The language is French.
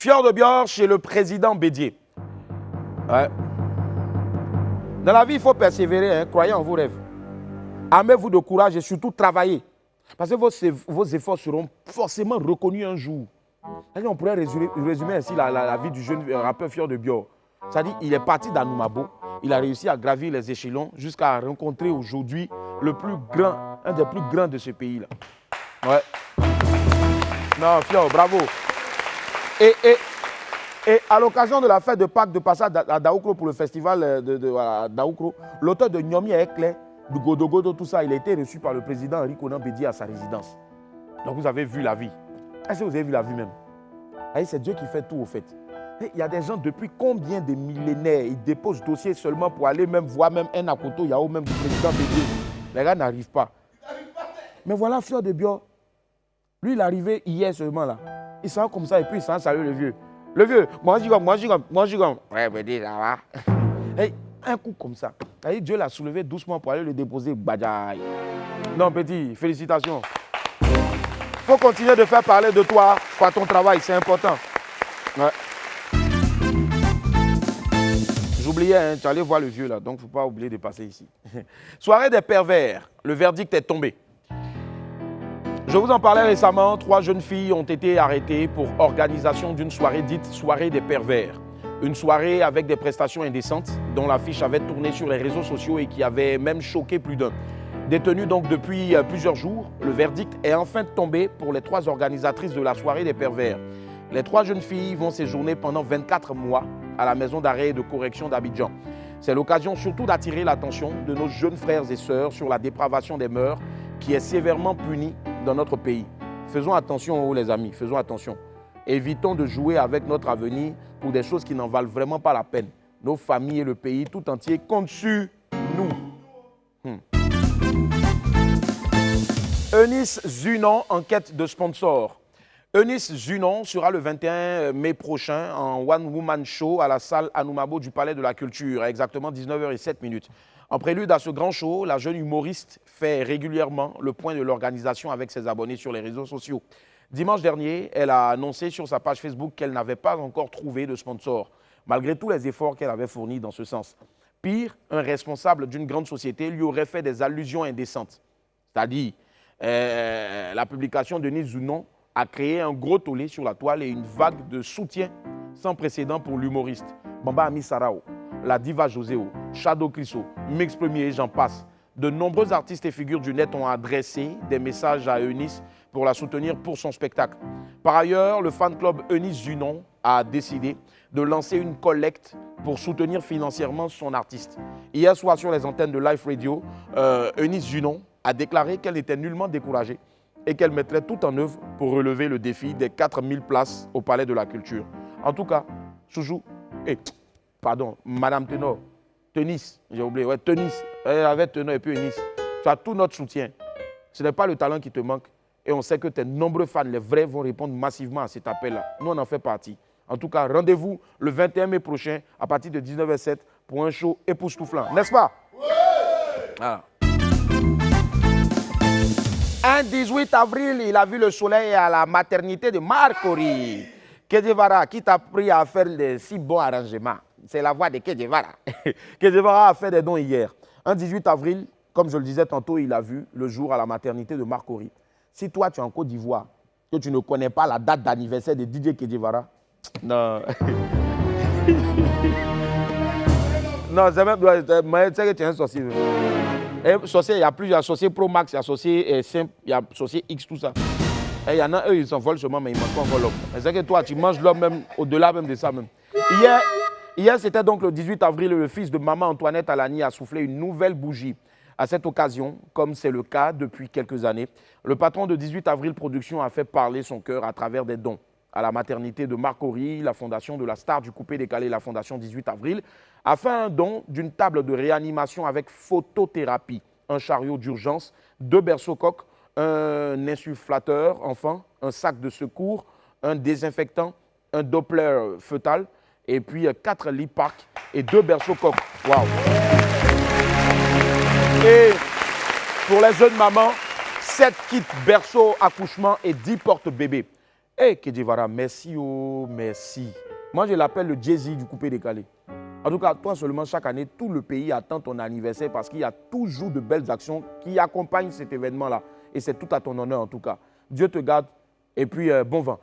Fjord de Bior chez le président Bédier. Ouais. Dans la vie, il faut persévérer, hein. Croyez en vos rêves. Armez-vous de courage et surtout travaillez. Parce que vos efforts seront forcément reconnus un jour. On pourrait résumer ainsi la vie du jeune rappeur Fjord de Bior. C'est-à-dire qu'il est parti d'Anoumabo, il a réussi à gravir les échelons jusqu'à rencontrer aujourd'hui un des plus grands de ce pays-là. Ouais. Non, Fjord, bravo. Et à l'occasion de la fête de Pâques de passage à Daoukro pour le festival de Daoukro, l'auteur de Nyomi Ekle, du Godogodo, tout ça, il a été reçu par le président Henri Konan Bédier à sa résidence. Donc vous avez vu la vie. Est-ce que vous avez vu la vie même? C'est Dieu qui fait tout au fait. Il y a des gens, depuis combien de millénaires, ils déposent dossier seulement pour aller même voir même un Akoto Yao, même du président Bédier. Les gars n'arrivent pas. Mais voilà Fjord de Bior. Lui, il est arrivé hier seulement là. Il sent comme ça et puis il sent salut le vieux. Le vieux, moi je comme. Ouais, Bédier, ça va. Un coup comme ça. Dieu l'a soulevé doucement pour aller le déposer. Badjaï. Non, petit, félicitations. Il faut continuer de faire parler de toi par ton travail, c'est important. Ouais. J'oubliais, hein, tu allais voir le vieux là, donc il ne faut pas oublier de passer ici. Soirée des pervers, le verdict est tombé. Je vous en parlais récemment, 3 jeunes filles ont été arrêtées pour organisation d'une soirée dite soirée des pervers. Une soirée avec des prestations indécentes dont l'affiche avait tourné sur les réseaux sociaux et qui avait même choqué plus d'un. Détenues donc depuis plusieurs jours, le verdict est enfin tombé pour les 3 organisatrices de la soirée des pervers. Les 3 jeunes filles vont séjourner pendant 24 mois à la maison d'arrêt et de correction d'Abidjan. C'est l'occasion surtout d'attirer l'attention de nos jeunes frères et sœurs sur la dépravation des mœurs qui est sévèrement punie dans notre pays. Faisons attention, les amis, faisons attention. Évitons de jouer avec notre avenir pour des choses qui n'en valent vraiment pas la peine. Nos familles et le pays tout entier comptent sur nous. Eunice Zunon en quête de sponsors. Eunice Zunon sera le 21 mai prochain en One Woman Show à la salle Anoumabo du Palais de la Culture, à exactement 19h07. En prélude à ce grand show, la jeune humoriste fait régulièrement le point de l'organisation avec ses abonnés sur les réseaux sociaux. Dimanche dernier, elle a annoncé sur sa page Facebook qu'elle n'avait pas encore trouvé de sponsor, malgré tous les efforts qu'elle avait fournis dans ce sens. Pire, un responsable d'une grande société lui aurait fait des allusions indécentes. C'est-à-dire, la publication de Eunice Zunon a créé un gros tollé sur la toile et une vague de soutien sans précédent pour l'humoriste. Bamba Ami Sarao, la diva Joséo, Shadow Crisso, Mix Premier et j'en passe. De nombreux artistes et figures du net ont adressé des messages à Eunice pour la soutenir pour son spectacle. Par ailleurs, le fan club Eunice Zunon a décidé de lancer une collecte pour soutenir financièrement son artiste. Hier soir, sur les antennes de Life Radio, Eunice Zunon a déclaré qu'elle n'était nullement découragée et qu'elle mettrait tout en œuvre pour relever le défi des 4000 places au Palais de la Culture. En tout cas, Soujou, Madame Tenor, Tenis, j'ai oublié, ouais, Tenis, avec Tenor et puis Eunice, tu as tout notre soutien. Ce n'est pas le talent qui te manque et on sait que tes nombreux fans, les vrais, vont répondre massivement à cet appel-là. Nous, on en fait partie. En tout cas, rendez-vous le 21 mai prochain à partir de 19h07 pour un show époustouflant, n'est-ce pas? Oui. Ah. Un 18 avril, il a vu le soleil à la maternité de Marcory. Kedevara, qui t'a appris à faire de si bons arrangements. C'est la voix de Kedevara. Kedevara a fait des dons hier. Un 18 avril, comme je le disais tantôt, il a vu le jour à la maternité de Marcory. Si toi, tu es en Côte d'Ivoire, que tu ne connais pas la date d'anniversaire de DJ Kedevara, non. Non, c'est même... Tu sais que tu es un sorcier. Sorcier, il y a plusieurs sorciers Pro Max, il y a sorcier simple, il y a sorcier X, tout ça. Et il y en a, eux, ils s'envolent seulement, mais ils ne mangent pas encore l'homme. C'est que toi, tu manges l'homme même, au-delà même de ça même. Hier c'était donc le 18 avril, le fils de maman Antoinette Alani a soufflé une nouvelle bougie. À cette occasion, comme c'est le cas depuis quelques années, le patron de 18 avril Productions a fait parler son cœur à travers des dons. À la maternité de Marcory, la fondation de la star du coupé décalé, la fondation 18 avril, a fait un don d'une table de réanimation avec photothérapie, un chariot d'urgence, 2 berceaux-coques, un insufflateur enfant, un sac de secours, un désinfectant, un Doppler fœtal, et puis 4 lits parcs et 2 berceaux-coques. Waouh! Et pour les jeunes mamans, 7 kits berceau accouchement et 10 porte-bébés. Eh, Kedjevara, merci, oh, merci. Moi, je l'appelle le Jay-Z du coupé décalé. En tout cas, toi seulement, chaque année, tout le pays attend ton anniversaire parce qu'il y a toujours de belles actions qui accompagnent cet événement-là. Et c'est tout à ton honneur, en tout cas. Dieu te garde et puis bon vent.